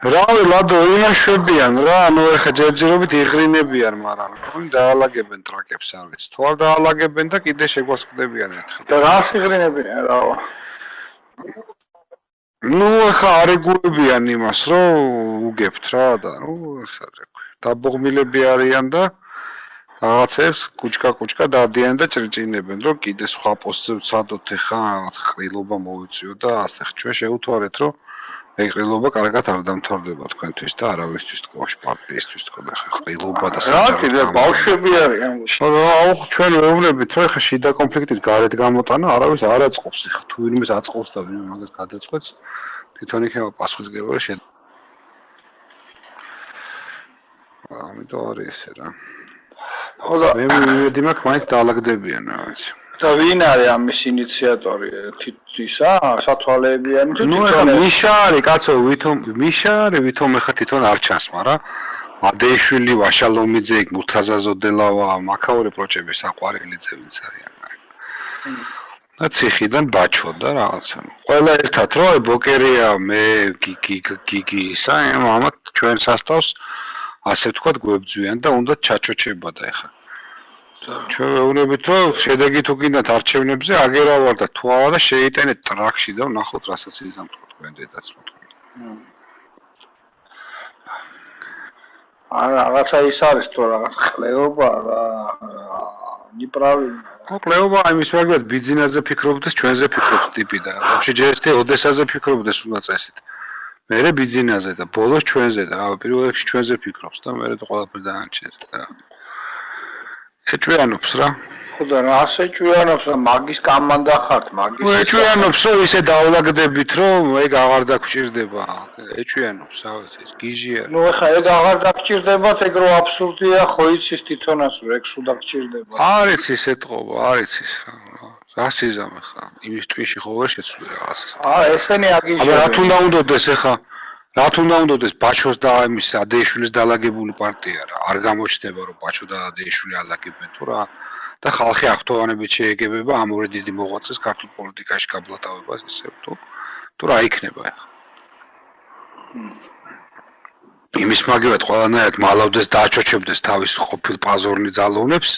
რავი ლადო იმაშვებიან რა ანუ ეხა ჯერჯერობით იღრინებიან მაგრამ თუნ დაალაგებენ ტრაკებს არ ვიცი თუ არ დაალაგებენ და კიდე შეგვასკდებიან ერთხელ და რას იღრინებიან რა ნუ ეხა არეგულებიან იმას რომ უგებთ რა და ნუ ეხა დაბოღმილები არიან და რაღაცებს კუჭკა დადიან და ჭრიჭინებენ რომ კიდე სხვა პოსტზე ვცადოთ ეხა რაღაც ყრილობა მოვიწიო და ასე ჩვენ შევუთვალეთ რომ ეგ ყრილობა კარგად არ დამთავრდება თქვენთვის და არავისთვის თქო პარტიისთვის თქო და ყრილობა და რა კიდე ბავშვები არიან აუ ჩვენ ვეუბნებით რომ ეხა შიდა კონფლიქტის გარეთ გამოტანა არავის არ აწყობს ეხა თუ ვინმეს აწყობს და ვინმე მაგას გადაწყვეტს თვითონ იქნება პასუხისმგებელი ამიტომ არის ესე რა ხოდა მე იმედი მაქვს მაინც დაალაგდებიან რაღაც და ვინ არის ამის ინიციატორი ისა სათვალეებიანი ნუ ეხა მიშა არის კაცო ვითომ ეხა თვითონ არ ჩანს მაგრამ ადეიშვილი ვაშალომიძე მურთაზაზოდელავა მაქაური პროჭები საყვარელიძე ვინც არიან და ციხიდან ბაჩო და რაღაცა ყველა ერთად რო აი ბოკერია მე გიგი ისა ამათ ჩვენ სასტავს ასე ვთქვათ გვებძვიან და უნდა ჩაჩოჩება და ეხა ჩვენ ვეუბნებით რომ შედეგი თუ გინდათ არჩევნებზე აგერა ვარ და თუ არა და შეიტანეთ ტრაქში და ვნახოთ რასაც იზამთქო თქვენ დედაც მოთქვით არა რაღაცა ის არის თუ რაღაც ყლეობა რა ნიправი ყლეობა იმის მაგათ ბიზნესზე ფიქრობდეს ჩვენზე ფიქრობს ტიპი და ვაფშე ჯერ ერთი ოდესაზე ფიქრობდეს უნდა წესით მერე ბიზნესზე და ბოლოს ჩვენზე და რა პირველ რიგში ჩვენზე ფიქრობს და მერე ყველაფერი დაანჩენს და რა ეჭვიანობს რა ხოდა რა ასე ეჭვიანობს რა მაგის კამანდა ხართ მაგის ეჭვიანობს რომ ისე დაავლაგდებით რომ ეგ აღარ დაგჭირდება ეჭვიანობს რაღაც ეს გიჟია ნუ ეხა ეგ აღარ დაგჭირდებათ ეგ რო აბსურდია ხო იცის თვითონაც რომ ეგ სულ დაგჭირდება არის ის ეთყობა არის ის რა სიზამე ხა იმის ტვიში ხო ვერ შეცვლი რაღაცას ესენი აგიჟია აბა რა თუნდა უნდოდეს ეხა რა თუნდა უნდოდეს ბაჩოს და იმის ადეიშვილის დაალაგებული პარტია რა არ გამოჩნდება რომ ბაჩო და ადეიშვილი ალაგებენ თუ რა და ხალხი აღთოვანებით შეეგებება ამ ორი დიდი მოღვაწეს ქართულ პოლიტიკაში გაბლატავებას ისე თუ რა იქნება ახლა იმის მაგივად ყველანაირად მალავდეს დააჩოჩებდეს თავის ყოფილ პაზორნი ძალოვნებს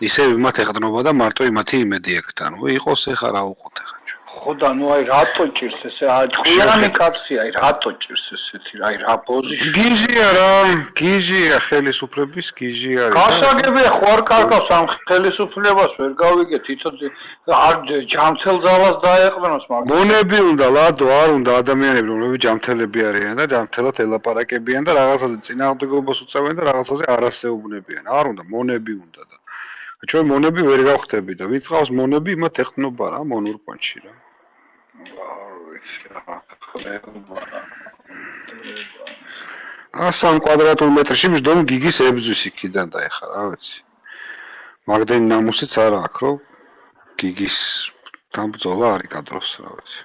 ისე იმათ ეყრდნობა და მარტო იმათი იმედი ექთ ანუ იყოს ეხა რა უყოთ ეხა ხოდა ნუ აი რატო ჭირს ესე ჭკვიანი კაცი აი რატო ჭირს ესეთი აი რა პოზიცია გიჟია რა გიჟია ხელისუფლების გიჟი არის გასაგებია ხო არ კარგავს ამ ხელისუფლებას ვერ გავიგე თვითონ არ ჯამთელ ძალას დაეყრდნოს მაგრამ მონები უნდა ლადო არ უნდა ადამიანები რომლებიც ჯამთელები არიან და ჯამთელად ელაპარაკებიან და რაღაცაზე წინააღმდეგობას უწევენ და რაღაცაზე არასეუბნებიან არ უნდა მონები უნდა და ჩვენ მონები ვერ გავხდები და ვინც ყავს მონები იმათ ეხტნობა რა მონურპანში რა ასან კვადრატულ მეტრში მჯდომი გიგის ებძვის იქიდან და ეხა რა ვიცი მაგდენი ნამუსიც არა აქვს რომ გიგის დამბრძოლა არის კადროს რა ვიცი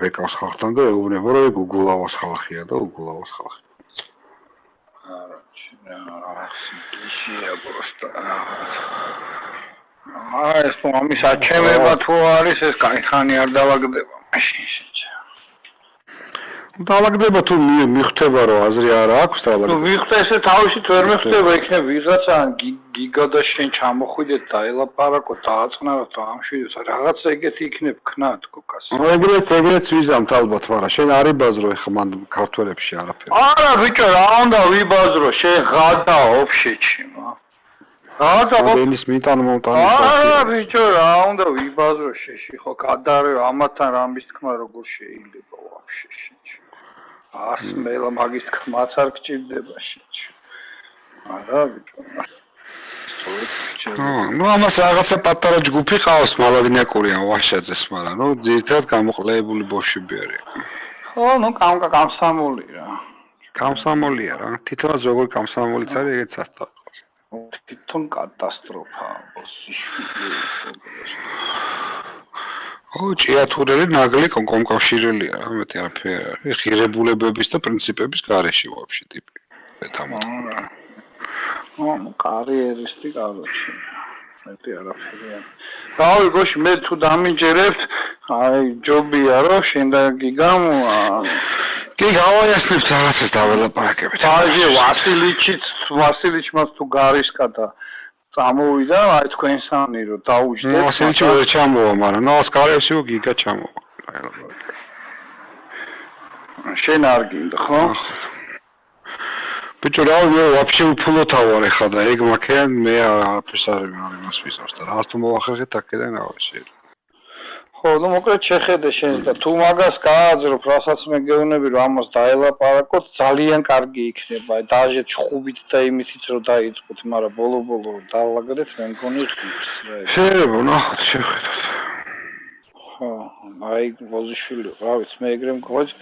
რეკავს ხალხთან და ეუბნება რომ ეგ უგულავას ხალხია და უგულავას ხალხი ისია просто ეს მომის აჩემება თუ არის ეს კაიხანი არ დავაგდება მაშინ დავაგდება თუ მიხვდება რომ აზრი არ აქვს დავაგდება თუ მიხვდა ესე თავისით ვერ მიხვდება იქნება ვიღაცა გიგა და შენ ჩამოხვიდეთ და ელაპარაკო დააწყნაროთ ამშვიდეთ რაღაცა ეგეთი იქნებ ქნა თქოს ეგრეც ვიზამთ ალბათ მაგრამ შენ არ იბაზრო ეხა მან ქართველებში არაფერი არა ბიჭო რა უნდა ვიბაზრო შენ ღადა ოფშეჩი ენის მიტან მომტანი არა ბიჭო რა უნდა ვიბაზრო შეში ხო გადარე ამათან რამის თქმა როგორ შეიძლება ვაფშე შეჩი ასმელა მაგის თქმაც არ გჭირდება შეჩი არა ბიჭო ნუ ამას რაღაცა პატარა ჯგუფი ყავს მალადნიაკურიან ვაშაძეს მაგრამ ნუ ძირითადად გამოყლეებული ბოშები არიან ხო ნუ კამსამოლი რა კამსამოლია რა თითოეულ როგორ კამსამოლიც არის ეგეც ასწავლ თვითონ კატასტროფა ო ჭიათურელი ნაგლი კომკავშირელია რა მეტი არაფერი არის ღირებულებების და პრინციპების გარეშე ვაფშე ტიპი თამოთმო ну карьеристი კაბოში მეტი არაფერია რავი გოში მე თუ დამიჯერებთ აი ჯობია რომ შენ და გიგამ კი გავაიასნებთ რაღაცას დაველაპარაკებით. ბაჟე ვასილიჩმა თუ გარისკა და წამოვიდა, აი თქვენსანი რომ დაუჯდეთ. ვასილიჩი ვერ ჩამოვა, მაგრამ ნასკარევსი გიგა ჩამოვა. შენ არ გინდა, ხო? ბიჭო, რა ვიცი, ვაფშე უფულოთა ვარ ეხლა და ეგ მაქიან მე არაფერს არ იმას ვიზავს და რაღაც თუ მოახერხეთ აქედან ავაშე. ხო, ну მოკლედ შეხედე შენ და თუ მაგას გააძრობ, რასაც მე გეუბნები რომ ამას დაელაპარაკოთ, ძალიან კარგი იქნება. დაჟე ჩხუბით და იმითიც რომ დაიწყოთ, მაგრამ ბოლო-ბოლო დაალაგდეთ, მე მგონი ღირს. შეიძლება ნახოთ, შეხედოთ. ხო, აი ვოზიშვილი, რა ვიცი, მე ეგრე მგონი,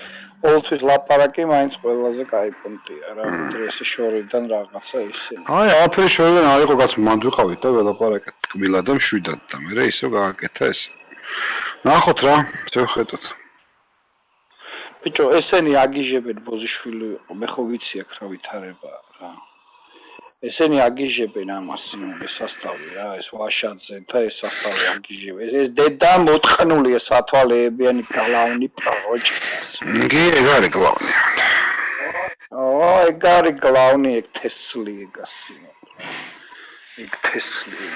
ყოველთვის ლაპარაკი მაინც ყველაზე კაი პუნქტია რა, ეს შორიდან რაღაცა ისე. აი, აფერი შორიდან არ იყო კაც მანდ ვიყავით და ველაპარაკეთ ტკბილად და მშვიდად და მე ისე გააკეთა ეს. ნახოთ რა, შევხედოთ. ბიჭო, ესენი აგიჟებენ ბოზიშვილი, მე ხო ვიცი აქ რა ვითარება რა. ესენი აგიჟებენ ამას, ეს სასტავი რა, ეს ვაშაძე და ეს სასტავი აგიჟებენ. ეს დედა მოწყნულია სათვალეებიანი გლავნი პროჭი. კი, ეგ არის გლავნი. ეგ არის გლავნი, ეგ თესლი ეგასი. ეგ თესლი.